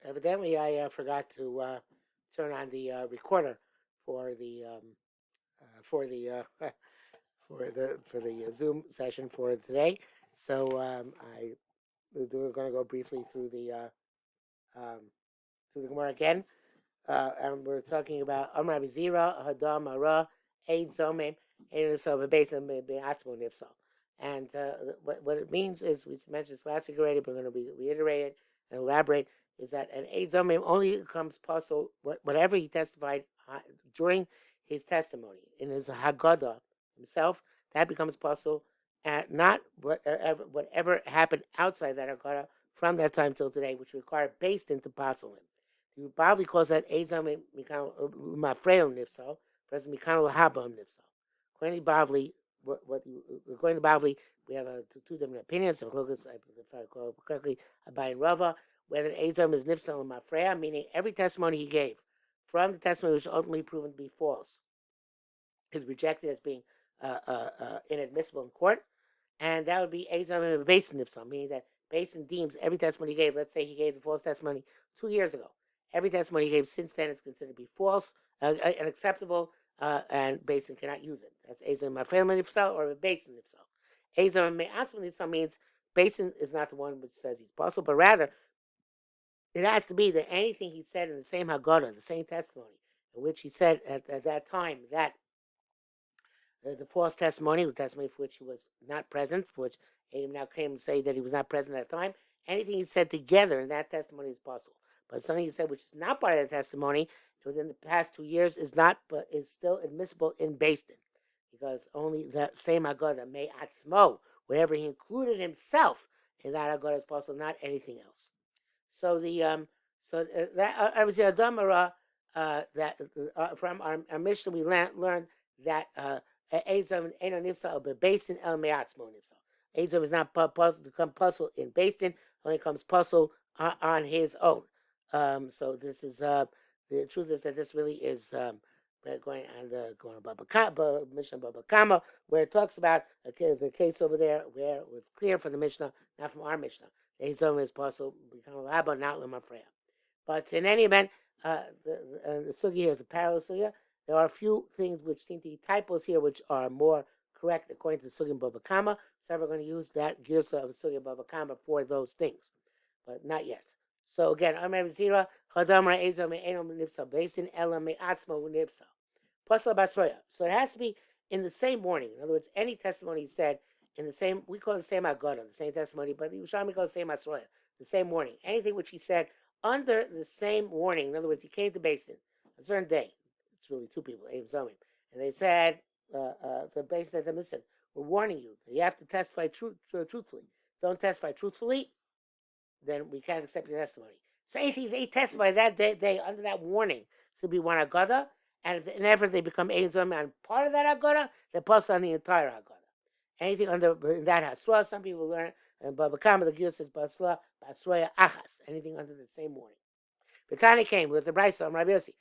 Evidently, I forgot to turn on the recorder for the for the for the Zoom session for today. So we're going to go briefly um, through the Gemara again, and we're talking about Amar Bizira Hadam Ara Eid Zomim Eid Nifsal Bebesim Beatzmo Nifsal. And what it means is, we mentioned this last week already, but we're going to reiterate it and elaborate, is that an Eid Zomim only becomes possible whatever he testified during his testimony in his Haggadah himself. That becomes possible, and not whatever happened outside that Haggadah from that time till today, which require based into possible. The Bavli calls that Ezam Mafreil Nifsal versus Mikano Lahabam Nifsal. According to Bavli, according to Bavli, we have two different opinions. If I recall correctly, Abai and Rava, whether Ezam is Nifsal and Mafreya, meaning every testimony he gave from the testimony which ultimately proven to be false is rejected as being inadmissible in court, and that would be Ezam and Basin Nifsal, meaning that Basin deems every testimony he gave. Let's say he gave the false testimony 2 years ago. Every testimony he gave since then is considered to be false, unacceptable, and Basin cannot use it. That's Ezam Mafreya Nifsal or Basin Nifsal. Ezam Me'atzma Nifsal means Basin is not the one which says he's possible, but rather it has to be that anything he said in the same Haggadah, the same testimony, in which he said at that time that the false testimony, the testimony for which he was not present, for which Adam now came and say that he was not present at the time, anything he said together in that testimony is possible. But something he said which is not part of the testimony within the past 2 years is not, but is still admissible in Basin, because only the same Haggadah, May Atzmo, wherever he included himself in that Haggadah is possible, not anything else. So that obviously Adamara that from our Mishnah we learned that Ezam Eno Nifsal Bebasin El Me'atzmo Nifsal. Ezam is not puzzled to come puzzle in Basin, only comes puzzle on his own. So this is the truth is that this really is going on Baba Mishnah Baba Kama, where it talks about the case over there where it was clear from the Mishnah, not from our Mishnah. Ezam is possible become a Laba, not Lemafreya. But in any event, the sugi here is a parallel sugi. There are a few things which seem to be typos here, which are more correct according to the sugi Baba Kama. So we're going to use that girsa of sugi Baba Kama for those things, but not yet. So again, Amar Zira Chadamra Ezam Me'enom Nifsal based in Elam Me'atzmo Nifsal. Pasla Basroya. So it has to be in the same morning. In other words, any testimony he said in the same, we call it the same Haggadah, the same testimony, but the Yerushalmi calls the same Asroya, the same morning. Anything which he said under the same warning. In other words, he came to Basin a certain day. It's really two people, Abe Zomim, and they said, the Basin said to them, listen, we're warning you. You have to testify truthfully. Don't testify truthfully, then we can't accept your testimony. So anything they testify that day under that warning to be one Haggadah, and if they become Abe Zomim on part of that Haggadah, they pass on the entire Haggadah. Anything under that Hasra, some people learn, and Baba Kama, the Gil says, Basra, Basroya Achas, anything under the same warning. Betani came with the Brisa, Rabbi Yossi.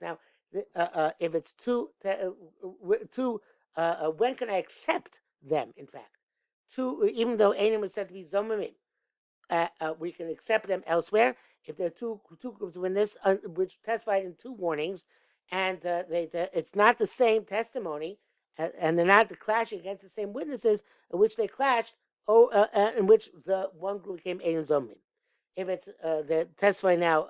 Now, if it's two, when can I accept them, in fact? Two, even though Einim was said to be Zomimim, we can accept them elsewhere. If there are two groups in this, which testified in two warnings, and it's not the same testimony, and they're not clashing against the same witnesses, in which they clashed, in which the one group became Einim Zomimim. If it's they're testifying now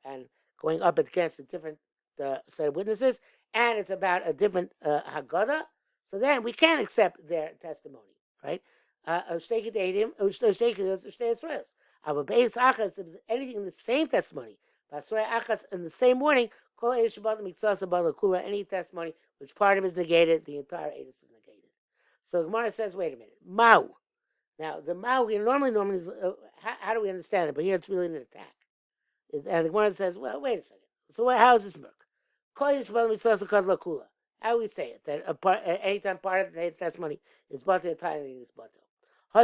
and going up against a different set of witnesses, and it's about a different Haggadah, so then we can't accept their testimony, right? Anything in the same testimony, in the same warning, any testimony which part of it is negated, the entire edus is negated. So Gemara says, wait a minute, Mau. Now, the Mao here normally is, how do we understand it? But here it's really an attack. And the Gemara says, well, wait a second. So how is this work? How do we say it? That anytime part of the testimony is but the entire thing is but. Now,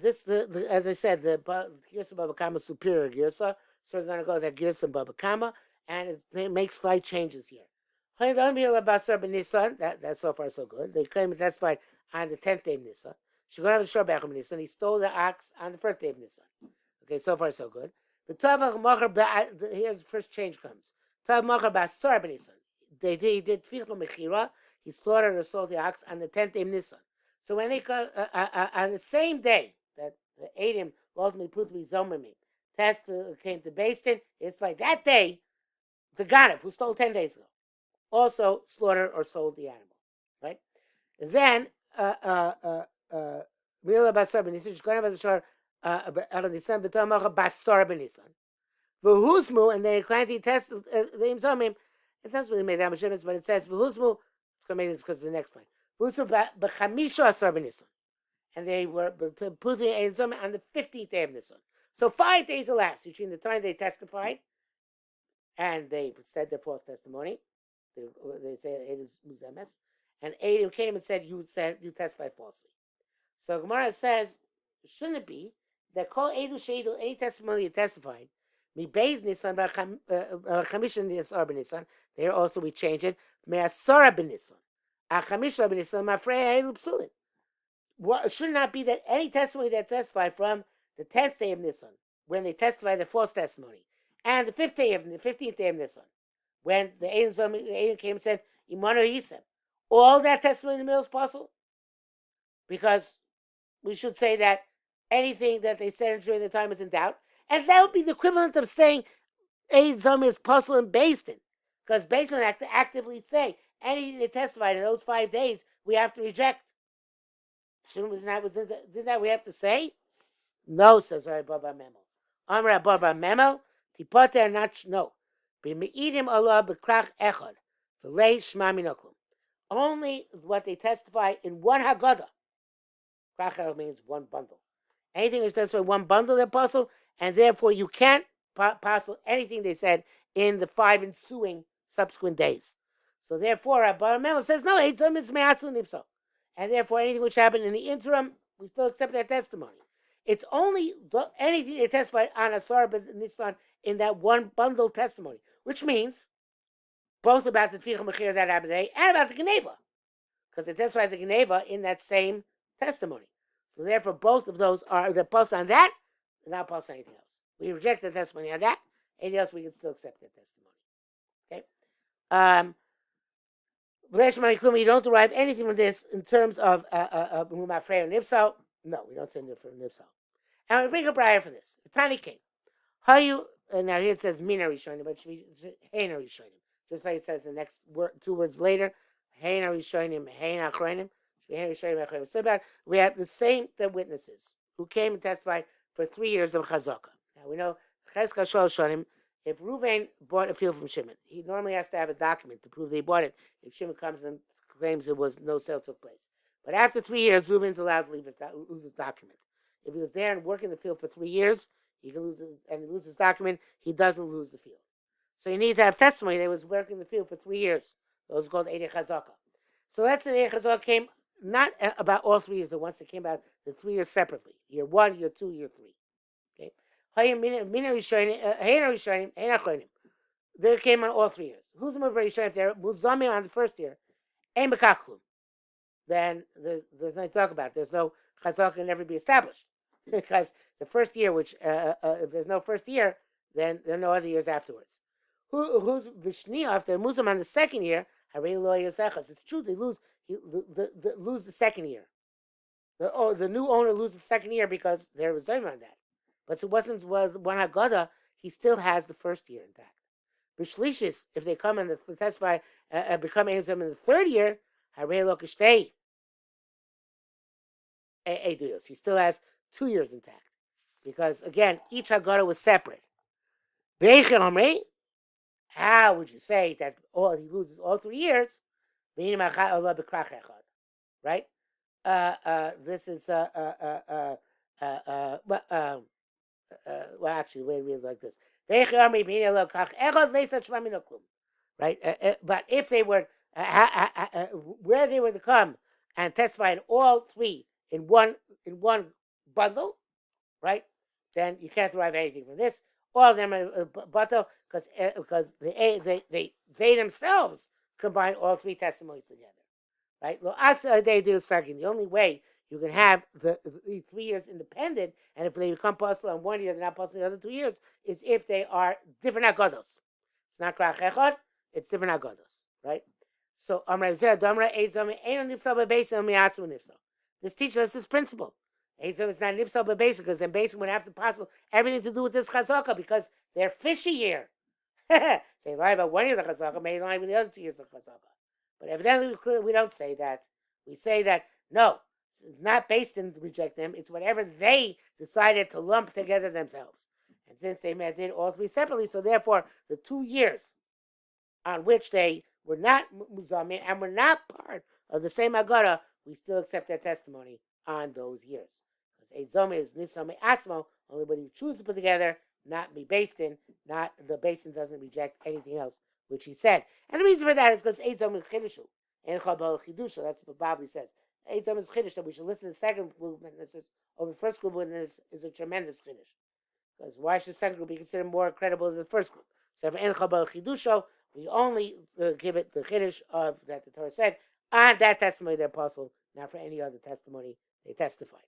this, as I said, the Girsa Baba Kama is superior Girsa. So we're going to go with that Girsa Baba Kama, and it makes slight changes here. That's so far so good. They claim it testified on the 10th day of Nisa. Shiganav Shor Bechel Nisan. He stole the ox on the first day of Nisan. Okay, so far so good. The Tavach Macher. Here's the first change comes. Tav Macher Basar B'Nisan. He did Fichel Mechira. He slaughtered or sold the ox on the 10th day of Nisan. So when they on the same day that the Adam ultimately proved to be Zomimi, came to Basin. It's like that day, the Ganav who stole 10 days ago also slaughtered or sold the animal, right? And then Mila Basar B'Nisan, Shkona Basar B'Nisan, B'Tamach Basar B'Nisan. V'huzmu, and they kindly test the Zomim. It doesn't really make that much difference, but it says V'huzmu. It's going to make this because of the next line. V'huzmu B'Chamisha Asar B'Nisan. And they were putting a Zomim on the 15th day of Nisan. So 5 days elapsed between the time they testified and they said their false testimony. They say it is Muzemes. And Adam came and said you testified falsely. So Gemara says, shouldn't it be that call Edu Sheidu, any testimony you testified, Mi Beis Nisan, Chamisha Nisar B'Nisan, there also we change it, Me Asara B'Nisan, Achamisha B'Nisan, Mafrei Edu Psulin. What should not be that any testimony that testified from the 10th day of Nisan, when they testified the false testimony, and the 15th day of Nisan, when the Adam came and said, Imanu Yisem, all that testimony in the middle is possible? Because we should say that anything that they said during the time is in doubt. And that would be the equivalent of saying Eid Zom is puzzle and Basin. Because Basin have to actively say anything they testified in those 5 days, we have to reject. Isn't that we have to say? No, says Rabbi Baba Memo. Amra Baba Memo, Tipoter not no. B'meidim Allah b'krach echad. V'lei shma minoklum. Only what they testify in one Haggadah. Krach means one bundle. Anything that's testified in one bundle, they're puzzle, and therefore you can't puzzle anything they said in the 5 ensuing subsequent days. So therefore, Rabbi Memo says, no, Eitzom is me'atzu nipso. And therefore, anything which happened in the interim, we still accept their testimony. It's only anything they testified on Asar Nisan in that one bundle testimony, which means both about the Tficha Mechir that happened today and about the Geneva, because they testified the Geneva in that same testimony. So therefore, both of those are the pulse on that, and not pulse on anything else. We reject the testimony on that. Anything else, we can still accept the testimony. Okay. You don't derive anything from this in terms of Mumafrei or Nifso. No, we don't say Nifso. And we bring a briar for this. The Tani came. How you now here it says Mina Rishonim, but it should be Heina Rishonim. Just like it says the next 2 words later, Heina Rishonim, Heina Achronim. So we have the same witnesses who came and testified for 3 years of Chazaka. Now we know Chazaka Shol Shonim. If Reuven bought a field from Shimon, he normally has to have a document to prove that he bought it. If Shimon comes and claims there was no sale took place, but after 3 years, Reuven's allowed to lose his document. If he was there and working the field for 3 years, he can lose his document. He doesn't lose the field. So you need to have testimony that he was working the field for 3 years. Those called Eidei Chazaka. So that's the Eidei Chazaka came not about all 3 years at once. It came about the 3 years separately. Year 1, year 2, year 3. Okay. They came on all 3 years. Who's the Rishonim if they're Muzami on the first year? Ein B'Kaklum. Then there's nothing to talk about. There's no Chazaka can never be established. Because the first year, which if there's no first year, then there are no other years afterwards. Who's Vishniya if they're Muzam on the second year? It's true they lose. Lose the second year. The new owner loses the second year because there was time on that. But it was one Haggadah, he still has the first year intact. B'shlishis, if they come and testify, become Ezem in the third year, he still has 2 years intact. Because again, each Haggadah was separate. How would you say that he loses all 3 years? Right? This is well, actually, wait, read like this. Right? But if they were where they were to come and testify in all 3 in one bundle, right? Then you can't derive anything from this. All of them are batal because they themselves combine all 3 testimonies together, right? They do second. The only way you can have the 3 years independent, and if they become possible in 1 year, they're not possible in the other 2 years. It's if they are different agodos. It's not krach echad, it's different agodos, right? So this teaches us this principle. It's not nipsal bebeis because then basically would have to possible everything to do with this chazaka because they're fishy here. They lie about 1 year of the chazaka, may lie with the other 2 years of the chazaka. But evidently, we don't say that. We say that no, it's not based in reject them. It's whatever they decided to lump together themselves. And since they did all three separately, so therefore the 2 years on which they were not muzamim and were not part of the same agara, we still accept their testimony on those years. Because Eitzome is nifsame asmo, only when you choose to put together, not be based in, not the basin doesn't reject anything else, which he said. And the reason for that is because Eitzome is chidushu, and chabal chidusha. That's what Babli says. Eitzome is chiddush, that we should listen to the second group witnesses over the first group witnesses is a tremendous chiddush. Because why should the second group be considered more credible than the first group? So for en chabal chidusha, we only give it the chiddush of that the Torah said on that testimony of the apostle, not for any other testimony they testified.